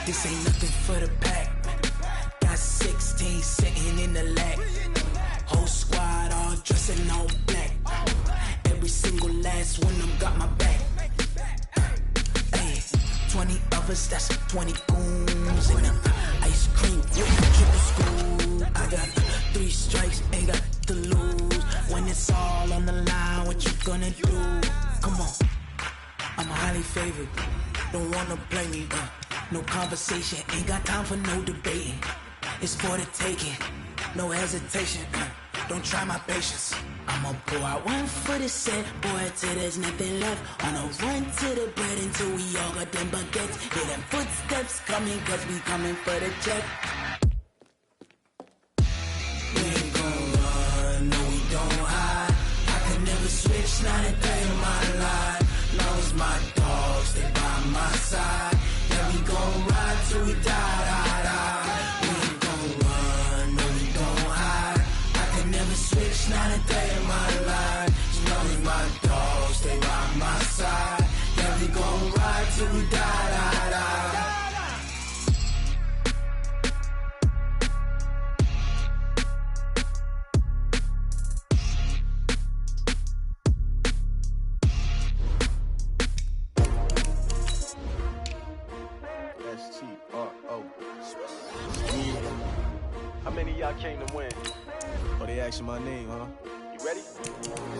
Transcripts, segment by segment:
This ain't nothing for the pack. Got 16 sitting in the lag. Whole squad all dressing all black. Every single last one of them got my back. Hey, 20 of us, that's 20 goons. And ice cream with triple school. I got 3 strikes, ain't got to lose. When it's all on the line, what you gonna do? Come on, I'm highly favored. Don't wanna blame me, no conversation, ain't got time for no debating. It's for the taking, no hesitation. Don't try my patience. I'ma pour out one for the set, boy, till there's nothing left. On a run to the bread until we all got them baguettes. Hear them footsteps coming, cause we coming for the check. We ain't gon' run, no we don't hide. I could never switch, not a day in my life. Long as my dogs stay by my side. Yeah, we gon' ride till we die, die, die. We ain't gon' run, no we don't hide. I could never switch, not a day in my life. As long as my dogs stay by my side. Yeah, we gon' ride till we die, die, die. How many of y'all came to win? Oh, they asking my name, huh? You ready?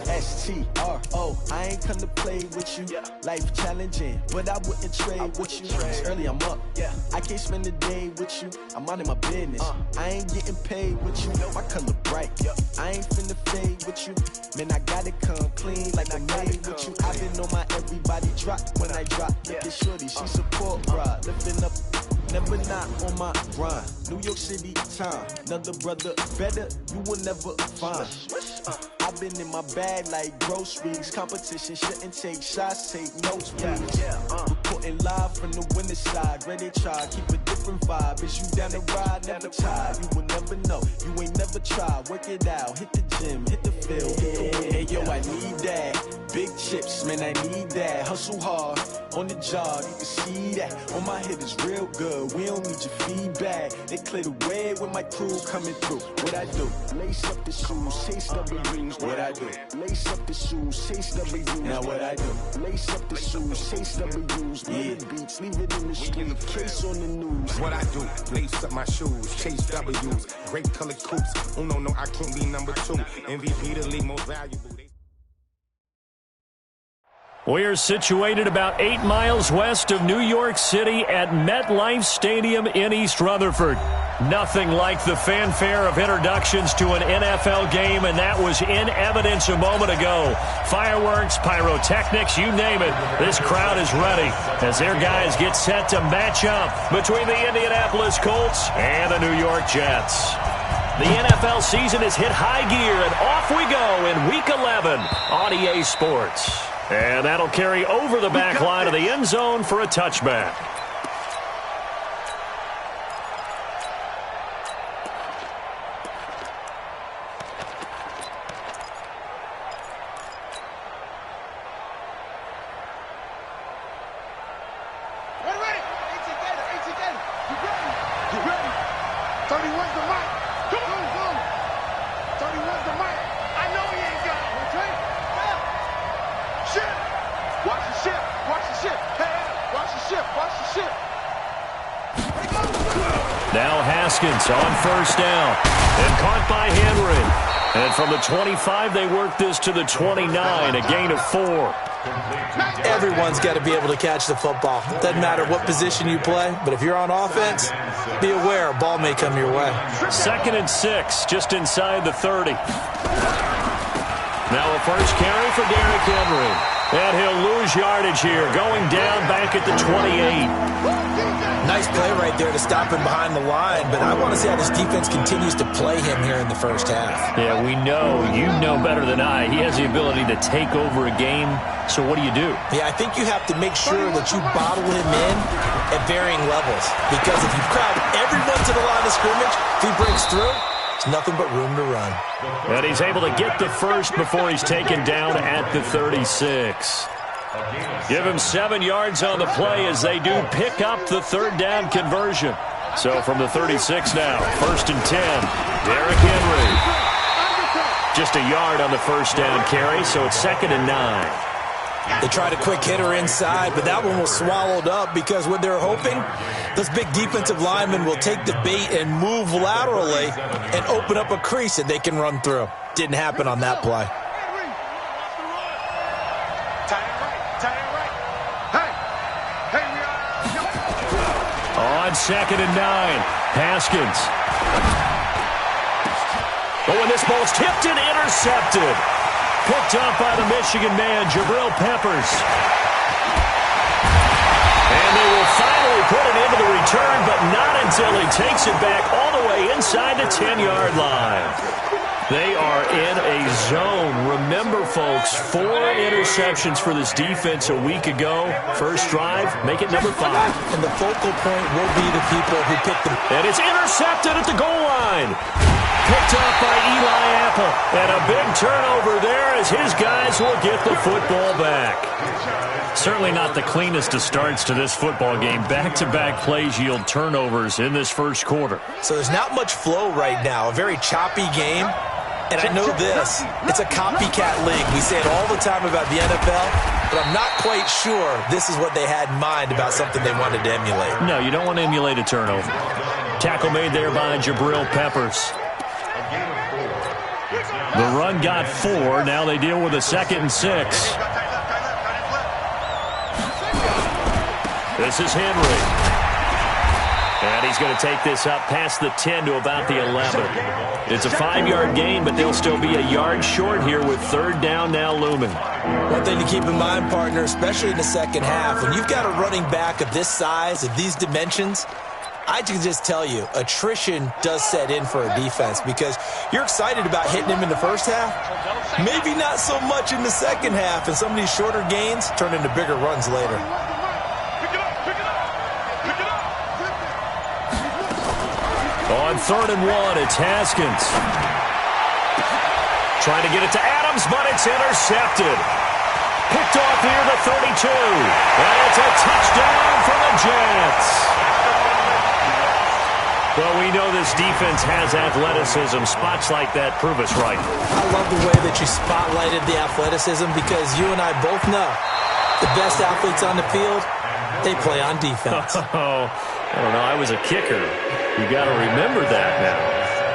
S-T-R-O, I ain't come to play with you. Yeah. Life challenging, but I wouldn't trade with you. It's early, I'm up. Yeah. I can't spend the day with you. I'm minding my business. I ain't getting paid with you. My color bright. Yeah. I ain't finna fade with you. Man, I gotta come clean like I'm made with you. I've been on my everybody drop when I drop. Look at shorty, she support, bruh. Lifting up. Never not on my grind. New York City time. Another brother better, you will never find. I've been in my bag like groceries. Competition shouldn't take shots, take notes, please. Reporting live from the winter side. Ready to try, keep a different vibe. Is you down the ride, never tired. You will never know, you ain't never tried. Work it out, hit the gym, hit the field, hit the wind. Hey yo, I need that. Big chips, man, I need that. Hustle hard, on the job, you can see that. On my head is real good, we don't need your feedback. They clear the way when my crew coming through. What I do? Lace up the shoes, chase W's. What I do? Lace up the shoes, chase W's. Now what I do? Lace up the shoes, chase W's. Yeah. Beats, leave it in the street, case on the news. What I do? Lace up my shoes, chase W's. Great colored coops. Oh no, I can't be number 2. MVP the league most valuable. We are situated about 8 miles west of New York City at MetLife Stadium in East Rutherford. Nothing like the fanfare of introductions to an NFL game, and that was in evidence a moment ago. Fireworks, pyrotechnics, you name it. This crowd is ready as their guys get set to match up between the Indianapolis Colts and the New York Jets. The NFL season has hit high gear, and off we go in Week 11 on EA Sports. And that'll carry over the back line of the end zone for a touchback. Now Haskins on first down and caught by Henry. And from the 25, they work this to the 29, a gain of 4. Everyone's got to be able to catch the football. Doesn't matter what position you play, but if you're on offense, be aware a ball may come your way. 2nd and 6, just inside the 30. Now a first carry for Derrick Henry. And he'll lose yardage here, going down back at the 28. Nice play right there to stop him behind the line, but I want to see how this defense continues to play him here in the first half. Yeah, we know. You know better than I. He has the ability to take over a game, so what do you do? Yeah, I think you have to make sure that you bottle him in at varying levels, because if you crowd everyone to the line of scrimmage, if he breaks through, it's nothing but room to run. And he's able to get the first before he's taken down at the 36. Give him 7 yards on the play as they do pick up the third down conversion. So from the 36 now, 1st and 10, Derrick Henry. Just a yard on the first down carry, so it's 2nd and 9. They tried a quick hitter inside, but that one was swallowed up because what they're hoping, those big defensive linemen will take the bait and move laterally and open up a crease that they can run through. Didn't happen on that play. On 2nd and 9, Haskins. Oh, and this ball's tipped and intercepted. Picked up by the Michigan man, Jabril Peppers. And they will finally put it into the return, but not until he takes it back all the way inside the 10-yard line. They are in a zone. Remember, folks, 4 interceptions for this defense a week ago. First drive, make it number 5. And the focal point will be the people who picked them. And it's intercepted at the goal line. Picked up by Eli Apple. And a big turnover there as his guys will get the football back. Certainly not the cleanest of starts to this football game. Back-to-back plays yield turnovers in this first quarter. So there's not much flow right now. A very choppy game. And I know this, it's a copycat league. We say it all the time about the NFL, but I'm not quite sure this is what they had in mind about something they wanted to emulate. No, you don't want to emulate a turnover. Tackle made there by Jabril Peppers. The run got 4. Now they deal with a 2nd and 6. This is Henry. And he's going to take this up past the 10 to about the 11. It's a 5-yard gain, but they'll still be a yard short here with 3rd down now looming. One thing to keep in mind, partner, especially in the second half, when you've got a running back of this size, of these dimensions, I can just tell you, attrition does set in for a defense because you're excited about hitting him in the first half. Maybe not so much in the second half, and some of these shorter gains turn into bigger runs later. On 3rd and 1, it's Haskins. Trying to get it to Adams, but it's intercepted. Picked off near the 32. And it's a touchdown for the Jets. Well, we know this defense has athleticism. Spots like that prove us right. I love the way that you spotlighted the athleticism because you and I both know the best athletes on the field, they play on defense. Oh, I don't know. I was a kicker. You got to remember that now.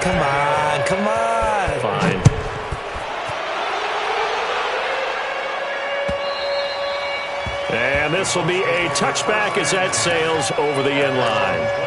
Come on. Fine. And this will be a touchback as that sails over the end line.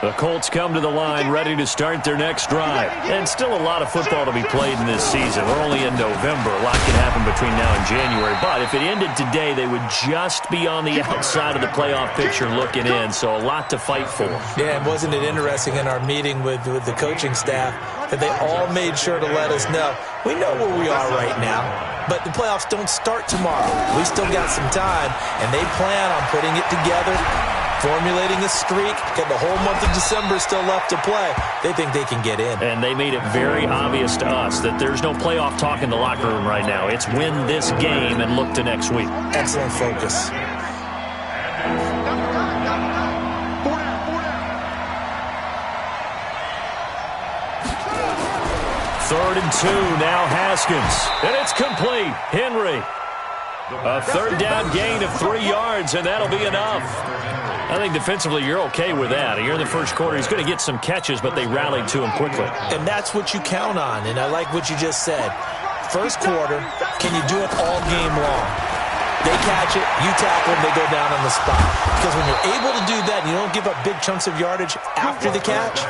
The Colts come to the line ready to start their next drive. And still a lot of football to be played in this season. We're only in November. A lot can happen between now and January. But if it ended today, they would just be on the outside of the playoff picture looking in. So a lot to fight for. Yeah, and wasn't it interesting in our meeting with the coaching staff that they all made sure to let us know, we know where we are right now, but the playoffs don't start tomorrow. We still got some time, and they plan on putting it together, formulating a streak, got the whole month of December still left to play. They think they can get in. And they made it very obvious to us that there's no playoff talk in the locker room right now. It's win this game and look to next week. Excellent focus. Third and 2, now Haskins. And it's complete. Henry. A 3rd down gain of 3 yards, and that'll be enough. I think defensively you're okay with that. Here in the first quarter, he's going to get some catches, but they rallied to him quickly. And that's what you count on, and I like what you just said. First quarter, can you do it all game long? They catch it, you tackle them, they go down on the spot. Because when you're able to do that and you don't give up big chunks of yardage after the catch,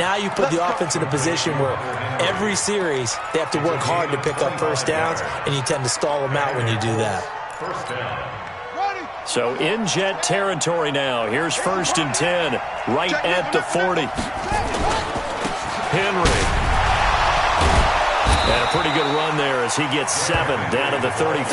now you put the offense in a position where every series they have to work hard to pick up first downs, and you tend to stall them out when you do that. So in Jet territory now. Here's 1st and 10, right at the 40. Henry. And a pretty good run there as he gets 7 down to the 33.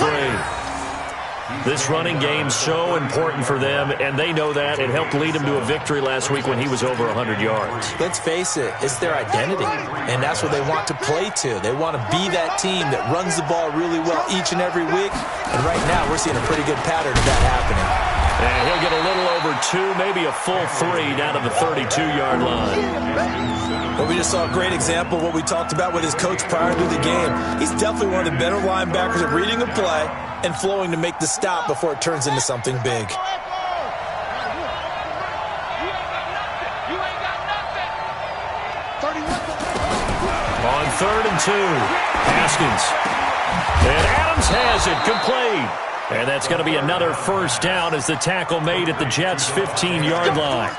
This running game's so important for them, and they know that. It helped lead them to a victory last week when he was over 100 yards. Let's face it, it's their identity, and that's what they want to play to. They want to be that team that runs the ball really well each and every week, and right now we're seeing a pretty good pattern of that happening. And he'll get a little over 2, maybe a full 3 down to the 32-yard line. Well, we just saw a great example of what we talked about with his coach prior to the game. He's definitely one of the better linebackers at reading a play and flowing to make the stop before it turns into something big. On 3rd and 2, Haskins. And Adams has it, complete. And that's going to be another first down as the tackle made at the Jets' 15-yard line.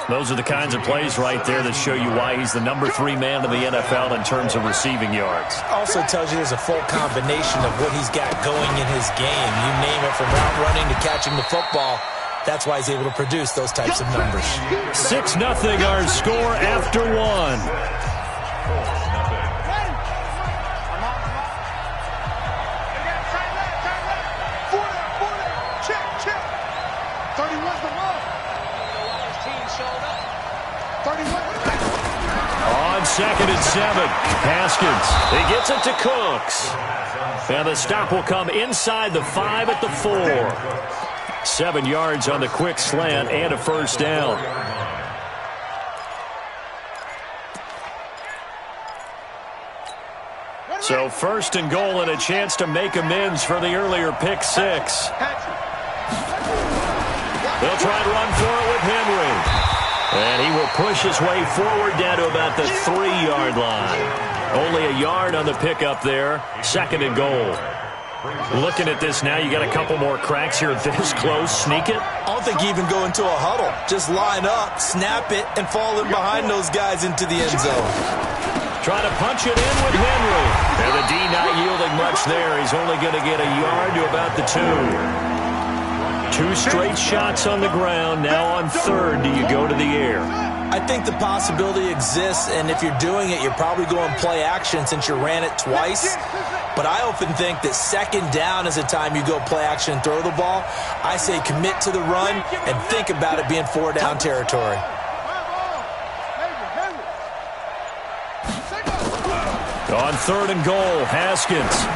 Those are the kinds of plays right there that show you why he's the number 3 man in the NFL in terms of receiving yards. Also tells you there's a full combination of what he's got going in his game. You name it, from route running to catching the football. That's why he's able to produce those types of numbers. 6-0 our score after 1. On 2nd and 7, Haskins. He gets it to Cooks. And the stop will come inside the 5 at the 4. 7 yards on the quick slant and a first down. So 1st and goal and a chance to make amends for the earlier pick 6. They'll try to run for it with Henry. And he will push his way forward down to about the 3-yard line. Only a yard on the pickup there. 2nd and goal. Looking at this now, you got a couple more cracks here this close. Sneak it? I don't think you even go into a huddle. Just line up, snap it, and fall in behind those guys into the end zone. Trying to punch it in with Henry. And the D not yielding much there. He's only going to get a yard to about the 2. 2 straight shots on the ground. Now on 3rd, do you go to the air? I think the possibility exists, and if you're doing it, you're probably going play action since you ran it twice. But I often think that 2nd down is the time you go play action and throw the ball. I say commit to the run and think about it being 4-down territory. On 3rd and goal, Haskins.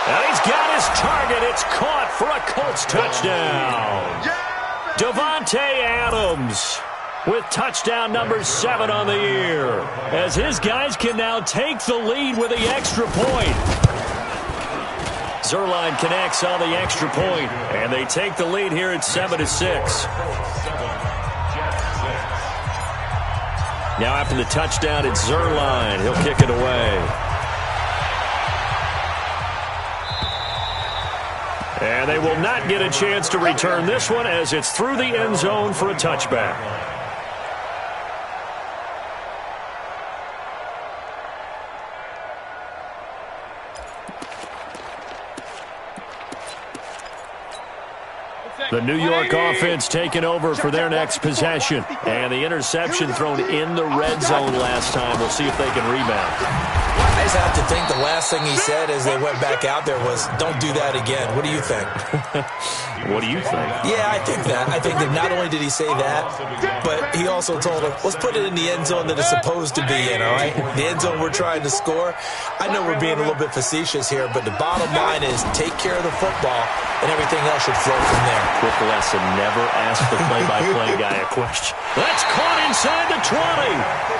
And he's got his target. It's caught for a Colts touchdown. Davante Adams with touchdown number 7 on the year, as his guys can now take the lead with the extra point. Zerline connects on the extra point, and they take the lead here at 7-6. Now after the touchdown, it's Zerline. He'll kick it away. And they will not get a chance to return this one as it's through the end zone for a touchback. The New York offense taking over for their next possession. And the interception thrown in the red zone last time. We'll see if they can rebound. I just have to think the last thing he said as they went back out there was, don't do that again. What do you think? What do you think? Yeah, I think that. I think that not only did he say that, but he also told him, let's put it in the end zone that it's supposed to be in, all right? The end zone we're trying to score. I know we're being a little bit facetious here, but the bottom line is take care of the football, and everything else should flow from there. Quick lesson, never ask the play-by-play guy a question. That's caught inside the 20.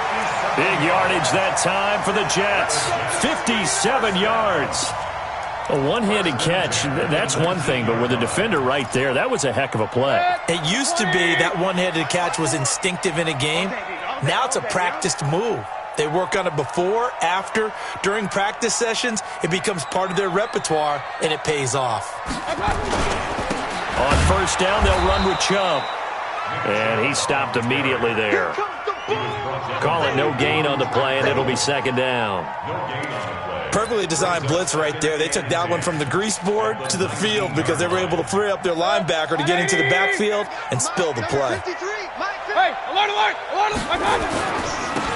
Big yardage that time for the Jets. 57 yards. A one-handed catch, that's one thing, but with a defender right there, that was a heck of a play. It used to be that one-handed catch was instinctive in a game. Now it's a practiced move. They work on it before, after, during practice sessions. It becomes part of their repertoire, and it pays off. On 1st down, they'll run with Chubb. And he stopped immediately there. Call it no gain on the play, and it'll be 2nd down. Perfectly designed blitz right there. They took that one from the grease board to the field because they were able to free up their linebacker to get into the backfield and spill the play. Hey, alert!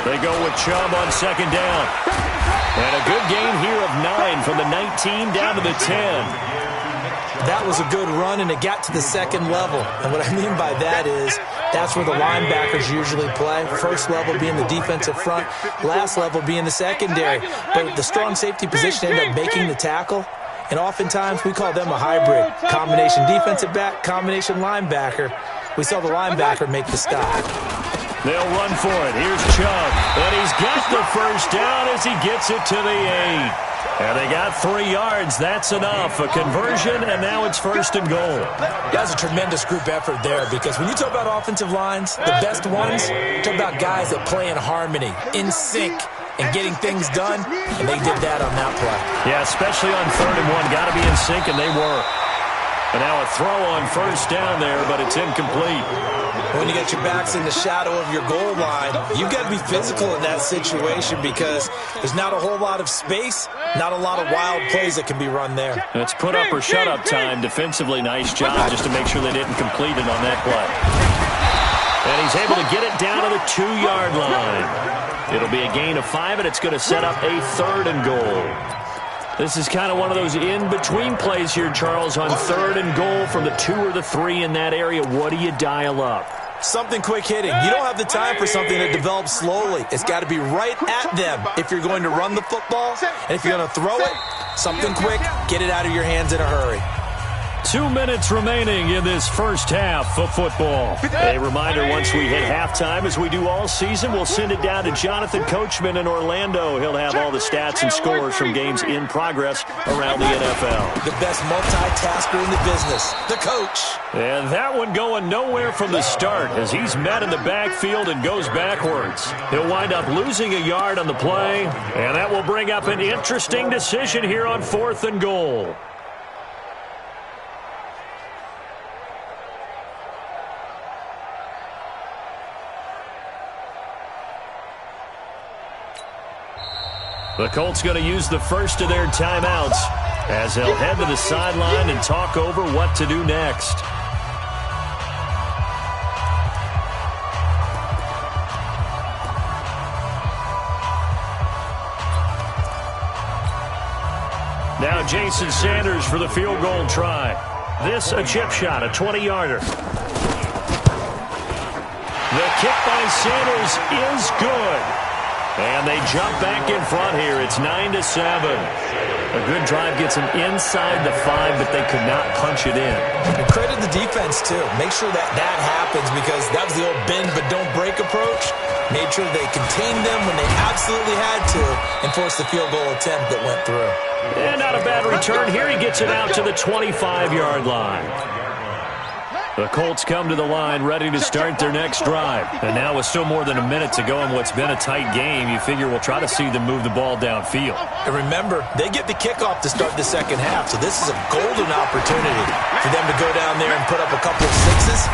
They go with Chubb on 2nd down. And a good gain here of 9 from the 19 down to the 10. That was a good run, and it got to the second level. And what I mean by that is that's where the linebackers usually play. First level being the defensive front, last level being the secondary. But the strong safety position ended up making the tackle, and oftentimes we call them a hybrid. Combination defensive back, combination linebacker. We saw the linebacker make the stop. They'll run for it. Here's Chubb, and he's got the first down as he gets it to the 8. And they got 3 yards. That's enough. A conversion, and now it's 1st and goal. That's a tremendous group effort there, because when you talk about offensive lines, the best ones, talk about guys that play in harmony, in sync, and getting things done, and they did that on that play. Yeah, especially on 3rd and 1. Got to be in sync, and they were. And now a throw on 1st down there, but it's incomplete. When you get your backs in the shadow of your goal line, you've got to be physical in that situation, because there's not a whole lot of space, not a lot of wild plays that can be run there. It's put up or shut up time. Defensively, nice job just to make sure they didn't complete it on that play. And he's able to get it down to the 2-yard line. It'll be a gain of 5, and it's going to set up a 3rd and goal. This is kind of one of those in-between plays here, Charles, on 3rd and goal from the 2 or the 3 in that area. What do you dial up? Something quick hitting. You don't have the time for something that develops slowly. It's got to be right at them if you're going to run the football. And if you're going to throw it, something quick, get it out of your hands in a hurry. 2 minutes remaining in this first half of football. A reminder, once we hit halftime, as we do all season, we'll send it down to Jonathan Coachman in Orlando. He'll have all the stats and scores from games in progress around the NFL. The best multitasker in the business, the coach. And that one going nowhere from the start as he's met in the backfield and goes backwards. He'll wind up losing a yard on the play, and that will bring up an interesting decision here on 4th and goal. The Colts going to use the first of their timeouts as they'll head to the sideline and talk over what to do next. Now Jason Sanders for the field goal try. This a chip shot, a 20-yarder. The kick by Sanders is good. And they jump back in front here. It's 9-7. A good drive gets them inside the 5, but they could not punch it in. And credit the defense, too. Make sure that happens, because that was the old bend but don't break approach. Made sure they contained them when they absolutely had to and forced the field goal attempt that went through. And not a bad return here. He gets it out to the 25-yard line. The Colts come to the line ready to start their next drive. And now with still more than a minute to go in what's been a tight game, you figure we'll try to see them move the ball downfield. And remember, they get the kickoff to start the second half, so this is a golden opportunity for them to go down there and put up a couple of 6s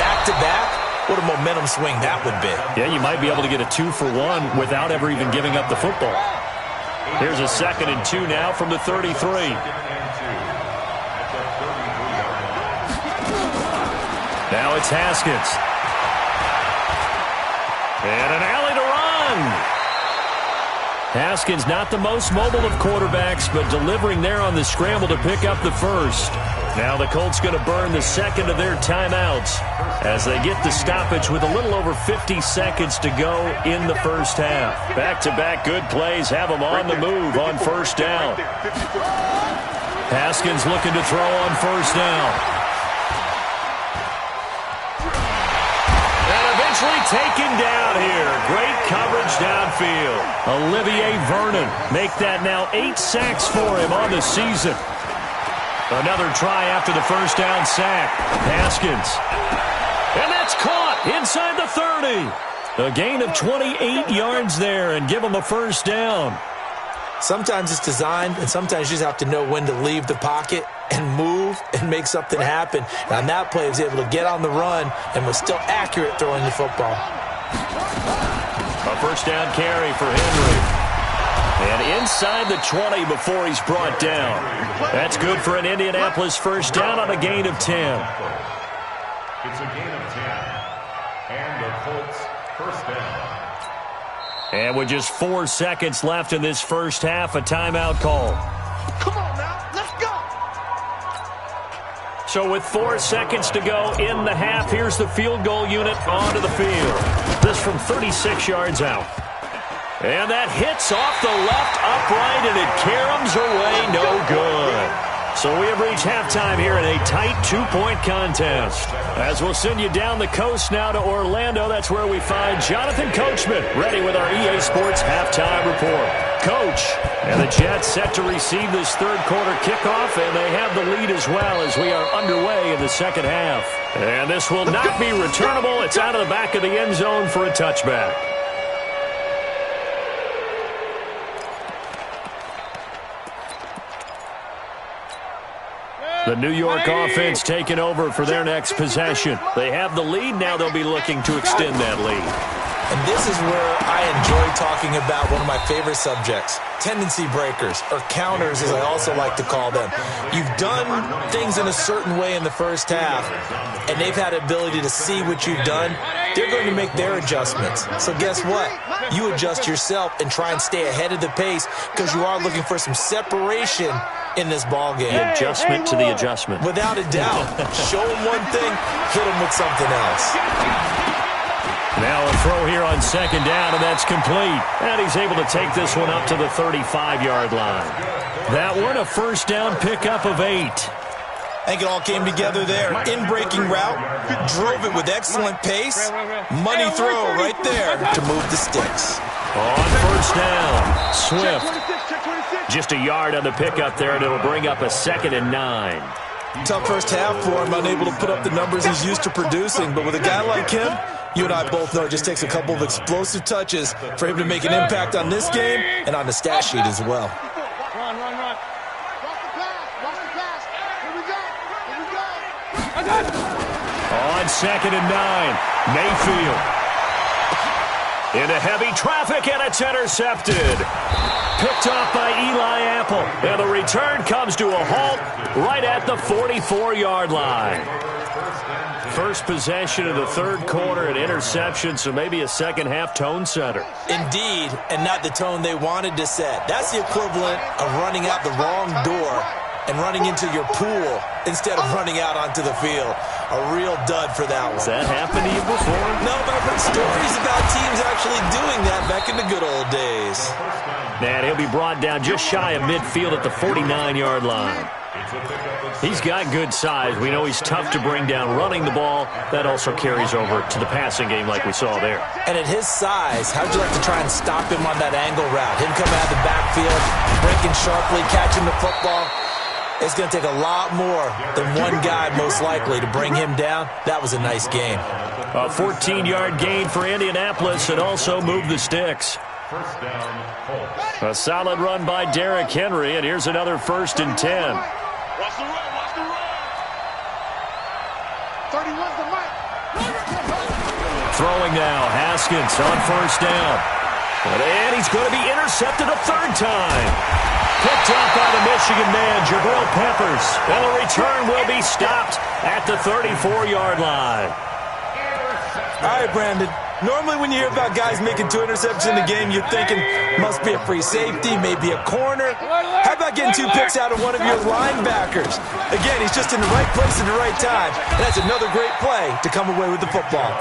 back-to-back. What a momentum swing that would be. Yeah, you might be able to get a 2-for-1 without ever even giving up the football. Here's a 2nd and 2 now from the 33. Now it's Haskins. And an alley to run. Haskins not the most mobile of quarterbacks, but delivering there on the scramble to pick up the first. Now the Colts going to burn the 2nd of their timeouts as they get the stoppage with a little over 50 seconds to go in the first half. Back-to-back good plays have them on the move on 1st down. Haskins looking to throw on 1st down. Taken down here. Great coverage downfield. Olivier Vernon make that now 8 sacks for him on the season. Another try after the 1st down sack. Haskins. And that's caught inside the 30. A gain of 28 yards there and give him a 1st down. Sometimes it's designed, and sometimes you just have to know when to leave the pocket and move and make something happen. And on that play, he was able to get on the run and was still accurate throwing the football. A 1st down carry for Henry. And inside the 20 before he's brought down. That's good for an Indianapolis 1st down on a gain of 10. It's a gain of 10. And the Colts 1st down. And with just 4 seconds left in this first half, a timeout call. Come on now, let's go. So with 4 seconds to go in the half, here's the field goal unit onto the field. This from 36 yards out. And that hits off the left upright, and it caroms away no good. So we have reached halftime here in a tight 2-point contest. As we'll send you down the coast now to Orlando, that's where we find Jonathan Coachman ready with our EA Sports halftime report. Coach, and the Jets set to receive this third quarter kickoff, and they have the lead as well as we are underway in the second half. And this will not be returnable. It's out of the back of the end zone for a touchback. The New York offense taking over for their next possession. They have the lead. Now they'll be looking to extend that lead. And this is where I enjoy talking about one of my favorite subjects, tendency breakers, or counters as I also like to call them. You've done things in a certain way in the first half, and they've had the ability to see what you've done. They're going to make their adjustments. So guess what? You adjust yourself and try and stay ahead of the pace because you are looking for some separation in this ball game. The adjustment to the adjustment. Without a doubt. Show them one thing, hit them with something else. Now a throw here on second down, and that's complete. And he's able to take this one up to the 35-yard line. That one a first down pickup of 8. I think it all came together there. In-breaking route, drove it with excellent pace. Money throw right there to move the sticks. On first down, Swift. Just a yard on the pickup there, and it'll bring up a 2nd and 9. Tough first half for him, unable to put up the numbers he's used to producing. But with a guy like him, you and I both know it just takes a couple of explosive touches for him to make an impact on this game and on the stat sheet as well. Run. Watch the pass. Here we go. On 2nd and 9, Mayfield. Into heavy traffic, and it's intercepted. Picked off by Eli Apple. And the return comes to a halt right at the 44-yard line. First possession of the third quarter, an interception, so maybe a second-half tone setter. Indeed, and not the tone they wanted to set. That's the equivalent of running out the wrong door and running into your pool instead of running out onto the field. A real dud for that one. Has that happened to you before? No, but I've heard stories about teams actually doing that back in the good old days. And he'll be brought down just shy of midfield at the 49-yard line. He's got good size. We know he's tough to bring down running the ball. That also carries over to the passing game like we saw there. And at his size, how'd you like to try and stop him on that angle route? Him coming out of the backfield, breaking sharply, catching the football. It's going to take a lot more than one guy, most likely, to bring him down. That was a nice game. A 14-yard gain for Indianapolis and also move the sticks. First down, Colts. A solid run by Derrick Henry, and here's another 1st and 10. Watch the run. 31's the mic. Throwing now, Haskins on first down. And he's going to be intercepted a 3rd time. Picked up by the Michigan man, Jabril Peppers. And the return will be stopped at the 34-yard line. All right, Brandon. Normally when you hear about guys making 2 interceptions in a game, you're thinking must be a free safety, maybe a corner. How about getting 2 picks out of one of your linebackers? Again, he's just in the right place at the right time. And that's another great play to come away with the football.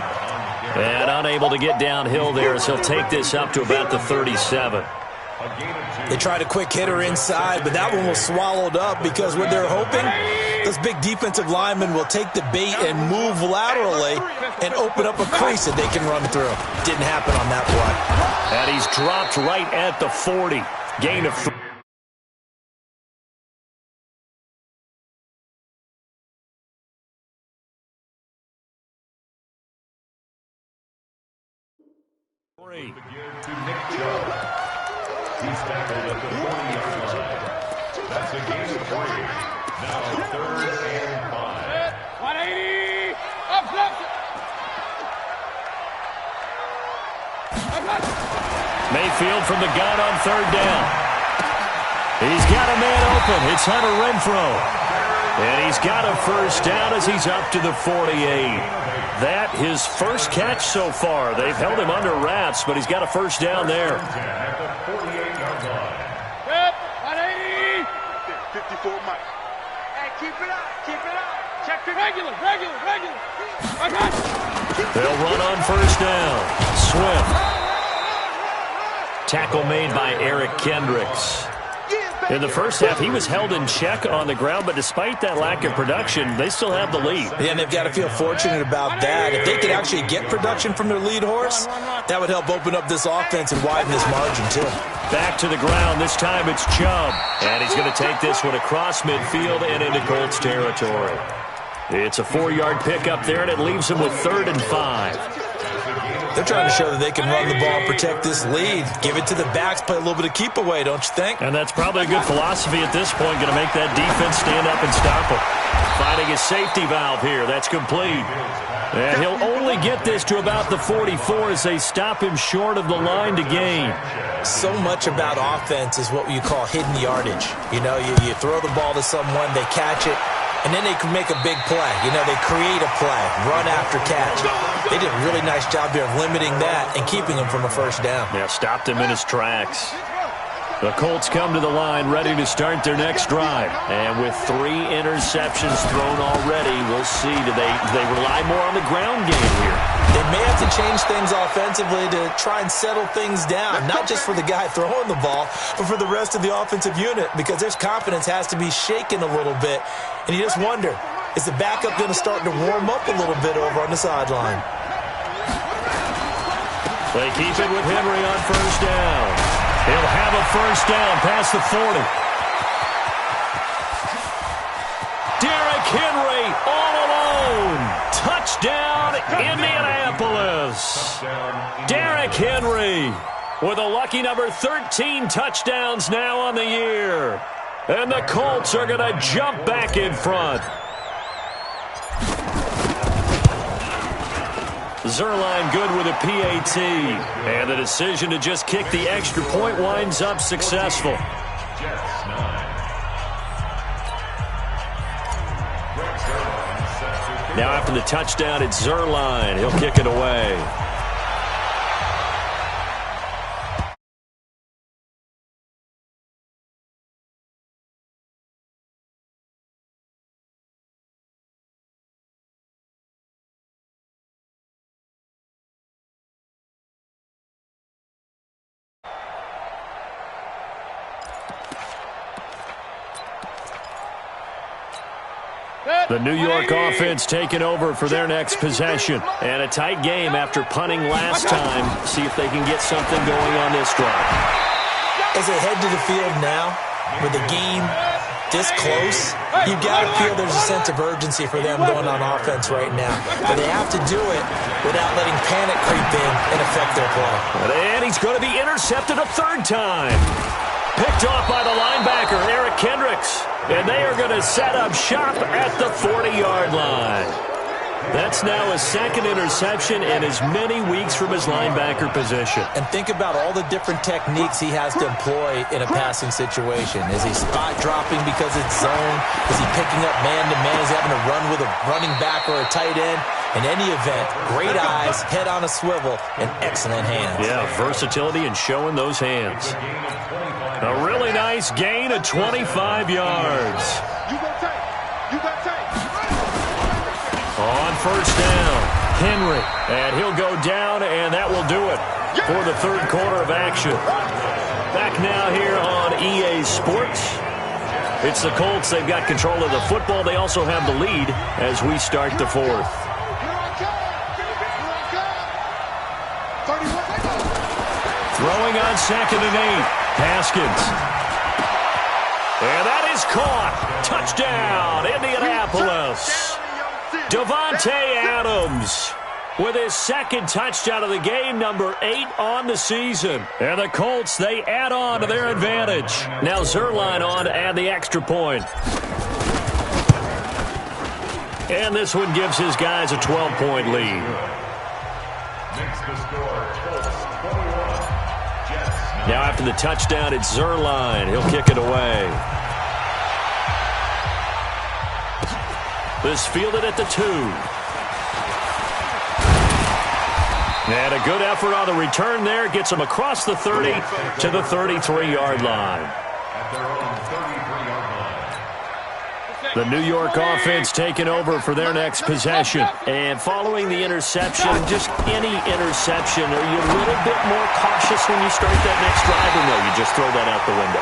And unable to get downhill there as he'll take this up to about the 37. They tried a quick hitter inside, but that one was swallowed up because what they're hoping, those big defensive linemen will take the bait and move laterally and open up a crease that they can run through. Didn't happen on that play. And he's dropped right at the 40. Gain of 3. To Nick Chubb. He's tackled at the 40-yard line. That's a gain of 3. Now 3rd and 5. 180. Up. Mayfield from the gun on 3rd down. He's got a man open. It's Hunter Renfrow. And he's got a first down as he's up to the 48. That his first catch so far. They've held him under wraps, but he's got a first down there. At the 48-yard line. 180. 54 Mike. Hey, keep it up. Check it. Regular. I got you. They'll run on first down. Swift. Tackle made by Eric Kendricks. In the first half, he was held in check on the ground, but despite that lack of production, they still have the lead. Yeah, and they've got to feel fortunate about that. If they could actually get production from their lead horse, that would help open up this offense and widen this margin, too. Back to the ground. This time it's Chubb. And he's going to take this one across midfield and into Colts territory. It's a 4-yard pickup there, and it leaves him with 3rd and 5. They're trying to show that they can run the ball and protect this lead. Give it to the backs, play a little bit of keep away, don't you think? And that's probably a good philosophy at this point, going to make that defense stand up and stop him. Finding a safety valve here. That's complete. And he'll only get this to about the 44 as they stop him short of the line to gain. So much about offense is what you call hidden yardage. You know, you throw the ball to someone, they catch it, and then they can make a big play. You know, they create a play, run after catch. They did a really nice job there of limiting that and keeping him from a first down. Yeah, stopped him in his tracks. The Colts come to the line ready to start their next drive. And with 3 interceptions thrown already, we'll see. Do they rely more on the ground game here? They may have to change things offensively to try and settle things down, not just for the guy throwing the ball, but for the rest of the offensive unit, because their confidence has to be shaken a little bit. And you just wonder, is the backup going to start to warm up a little bit over on the sideline? They keep it with Henry on first down. He'll have a first down past the 40. Derrick Henry all alone. Touchdown, Indianapolis. Derrick Henry with a lucky number 13 touchdowns now on the year. And the Colts are going to jump back in front. Zuerlein good with a PAT. And the decision to just kick the extra point winds up successful. Now after the touchdown, it's Zuerlein. He'll kick it away. The New York offense taking over for their next possession. And a tight game after punting last time. See if they can get something going on this drive. As they head to the field now, with the game this close, you've got to feel there's a sense of urgency for them going on offense right now. But they have to do it without letting panic creep in and affect their play. And he's going to be intercepted a 3rd time. Picked off by the linebacker, Eric Kendricks. And they are going to set up shop at the 40-yard line. That's now his 2nd interception in as many weeks from his linebacker position. And think about all the different techniques he has to employ in a passing situation. Is he spot dropping because it's zone? Is he picking up man-to-man? Is he having to run with a running back or a tight end? In any event, great eyes, head on a swivel, and excellent hands. Yeah, versatility and showing those hands. A really nice gain of 25 yards. On first down, Henry. And he'll go down, and that will do it for the 3rd quarter of action. Back now here on EA Sports. It's the Colts. They've got control of the football. They also have the lead as we start the 4th. Throwing on 2nd and 8. Haskins. And that is caught. Touchdown, Indianapolis. Davante Adams with his 2nd touchdown of the game, number 8 on the season. And the Colts, they add on to their advantage. Now Zuerlein on to add the extra point. And this one gives his guys a 12-point lead. Now after the touchdown, it's Zuerlein. He'll kick it away. This fielded at the 2. And a good effort on the return there. Gets him across the 30 to the 33-yard line. At their own 33-yard line. The New York offense taking over for their next possession. And following the interception, just any interception, are you a little bit more cautious when you start that next drive, or no, you just throw that out the window?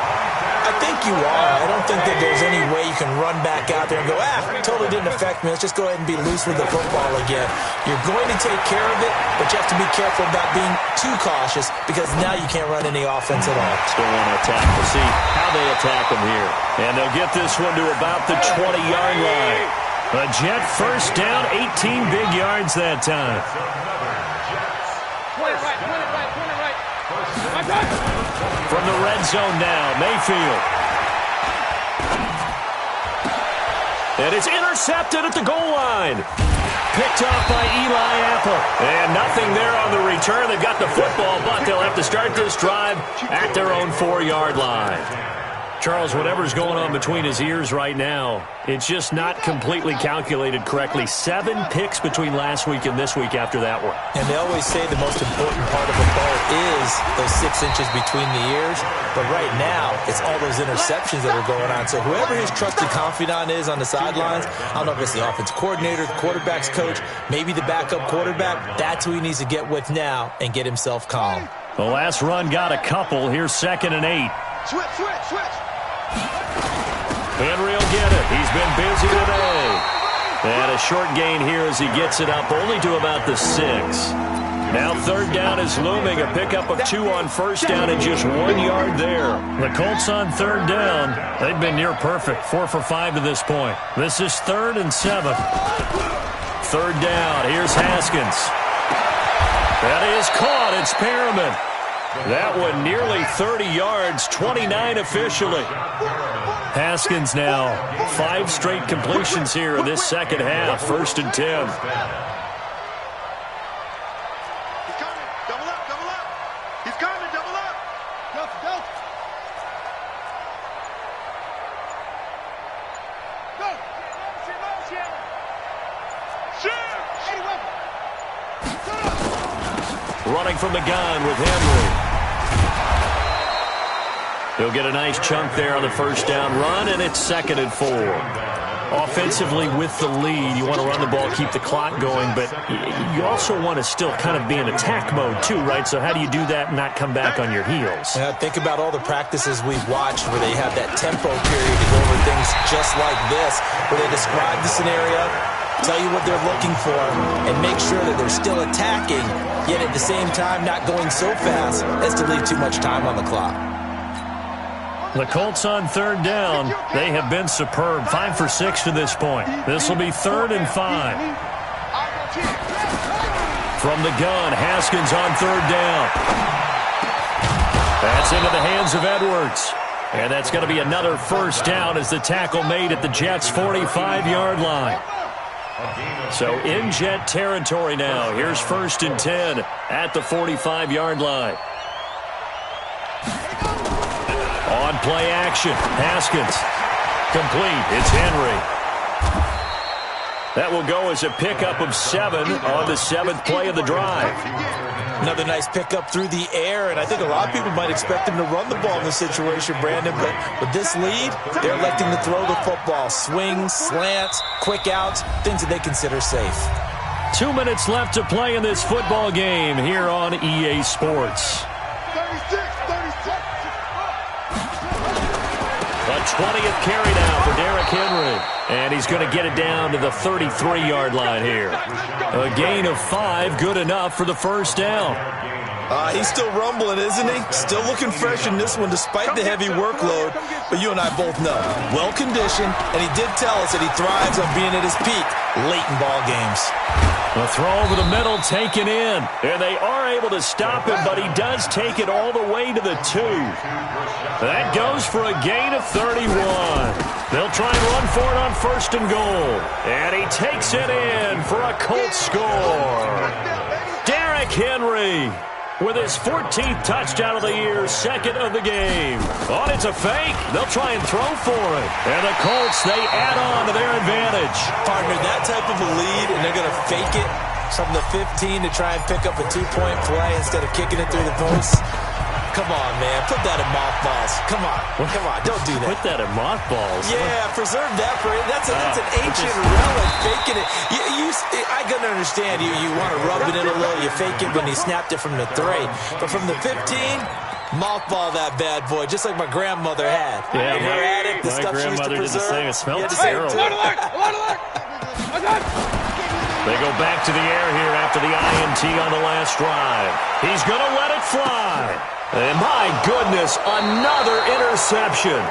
I think you are. I don't think that there's any way you can run back out there and go, totally didn't affect me. Let's just go ahead and be loose with the football again. You're going to take care of it, but you have to be careful about being too cautious because now you can't run any offense at all. Still want to attack. We'll see how they attack them here. And they'll get this one to about the 20-yard line. A Jet first down, 18 big yards that time. From the red zone now, Mayfield. And it's intercepted at the goal line. Picked off by Eli Apple. And nothing there on the return. They've got the football, but they'll have to start this drive at their own 4-yard line. Charles, whatever's going on between his ears right now, it's just not completely calculated correctly. 7 picks between last week and this week after that one. And they always say the most important part of a ball is those 6 inches between the ears. But right now, it's all those interceptions that are going on. So whoever his trusted confidant is on the sidelines, I don't know if it's the offense coordinator, the quarterback's coach, maybe the backup quarterback, that's who he needs to get with now and get himself calm. The last run got a couple. Here's 2nd and 8. Switch. Henry will get it. He's been busy today. And a short gain here as he gets it up only to about the 6. Now 3rd down is looming. A pickup of 2 on 1st down and just 1 yard there. The Colts on 3rd down. They've been near perfect. 4 for 5 to this point. This is 3rd and 7. 3rd down. Here's Haskins. That is caught. It's Perriman. That one nearly 30 yards, 29 officially. Haskins now 5 straight completions here in this second half. 1st and 10. He's coming. Double up. He's coming. Double up. Go. Running from the gun with Henry. He'll get a nice chunk there on the 1st down run, and it's 2nd and 4. Offensively with the lead, you want to run the ball, keep the clock going, but you also want to still kind of be in attack mode too, right? So how do you do that and not come back on your heels? Yeah, think about all the practices we've watched where they have that tempo period to go over things just like this, where they describe the scenario, tell you what they're looking for, and make sure that they're still attacking, yet at the same time not going so fast as to leave too much time on the clock. The Colts on 3rd down. They have been superb. 5 for 6 to this point. This will be 3rd and 5. From the gun, Haskins on 3rd down. That's into the hands of Edwards. And that's going to be another 1st down as the tackle made at the Jets' 45-yard line. So in Jet territory now. Here's 1st and 10 at the 45-yard line. On play action, Haskins. Complete, it's Henry. That will go as a pickup of 7 on the 7th play of the drive. Another nice pickup through the air, and I think a lot of people might expect him to run the ball in this situation, Brandon, but with this lead, they're electing to throw the football. Swings, slants, quick outs, things that they consider safe. 2 minutes left to play in this football game here on EA Sports. 20th carry now for Derrick Henry. And he's going to get it down to the 33-yard line here. A gain of 5, good enough for the 1st down. He's still rumbling, isn't he? Still looking fresh in this one despite the heavy workload. But you and I both know, well-conditioned, and he did tell us that he thrives on being at his peak late in ball games. A throw over the middle taken in. And they are able to stop him, but he does take it all the way to the 2. That goes for a gain of 31. They'll try and run for it on 1st and goal. And he takes it in for a Colts score. Derrick Henry with his 14th touchdown of the year, 2nd of the game. Oh, it's a fake. They'll try and throw for it. And the Colts, they add on to their advantage. Partner, that type of a lead, and they're going to fake it from the 15 to try and pick up a 2-point play instead of kicking it through the posts. Come on, man. Put that in mothballs. Come on. Come on. Don't do that. Put that in mothballs? Yeah, preserve that for it. That's an ancient relic. Faking it. I can understand you want to rub it in a little. You fake it when he snapped it from the 3. But from the 15, mothball that bad boy, just like my grandmother had. Yeah, in her attic, the stuff she used to preserve. Did the same. It smelled terrible. They go back to the air here after the INT on the last drive. He's going to let it fly. And my goodness, another interception.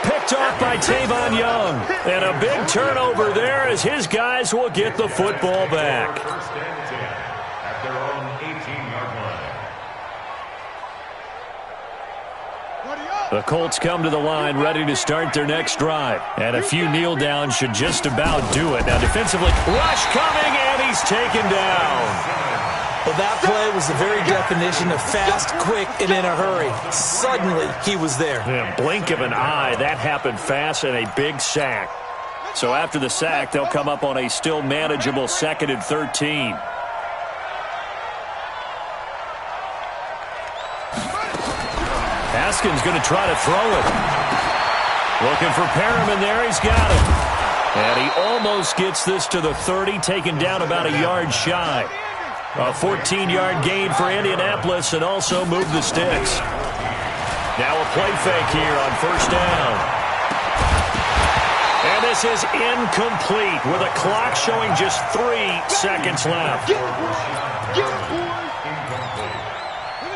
Picked off by Tavon Young. And a big turnover there as his guys will get the football back. First and 10 at their own 18-yard line. The Colts come to the line ready to start their next drive. And a few kneel downs should just about do it. Now defensively, rush coming, and he's taken down. Well, that play was the very definition of fast, quick, and in a hurry. Suddenly, he was there. Yeah, blink of an eye, that happened fast, and a big sack. So after the sack, they'll come up on a still manageable 2nd and 13. Haskins going to try to throw it. Looking for Perriman there. He's got it. And he almost gets this to the 30, taken down about a yard shy. A 14-yard gain for Indianapolis and also move the sticks. Now a play fake here on first down. And this is incomplete with a clock showing just 3 seconds left.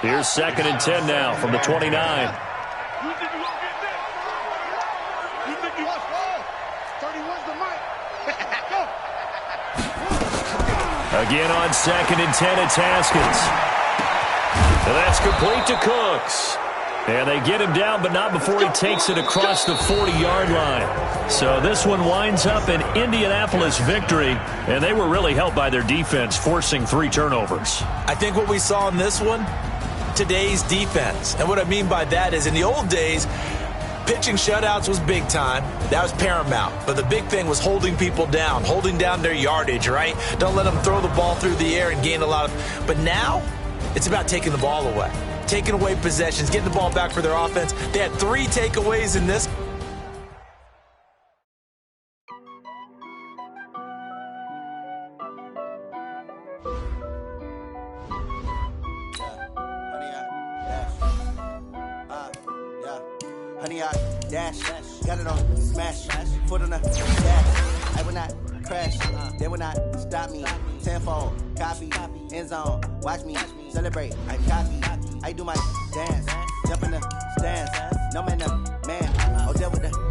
Here's 2nd and 10 now from the 29. Again on 2nd and 10, it's Haskins. And that's complete to Cooks. And they get him down, but not before he takes it across the 40-yard line. So this one winds up an Indianapolis victory, and they were really helped by their defense, forcing 3 turnovers. I think what we saw in this one, today's defense. And what I mean by that is in the old days, pitching shutouts was big time. That was paramount. But the big thing was holding people down, holding down their yardage, right? Don't let them throw the ball through the air and gain a lot of... But now, it's about taking the ball away. Taking away possessions, getting the ball back for their offense. They had 3 takeaways in this. Honey, I dash, got it on smash, foot on the dash. I will not crash, they will not stop me. Tenfold, copy, end zone, watch me celebrate. I copy, I do my dance, jump in the stands. No man, oh, deal with the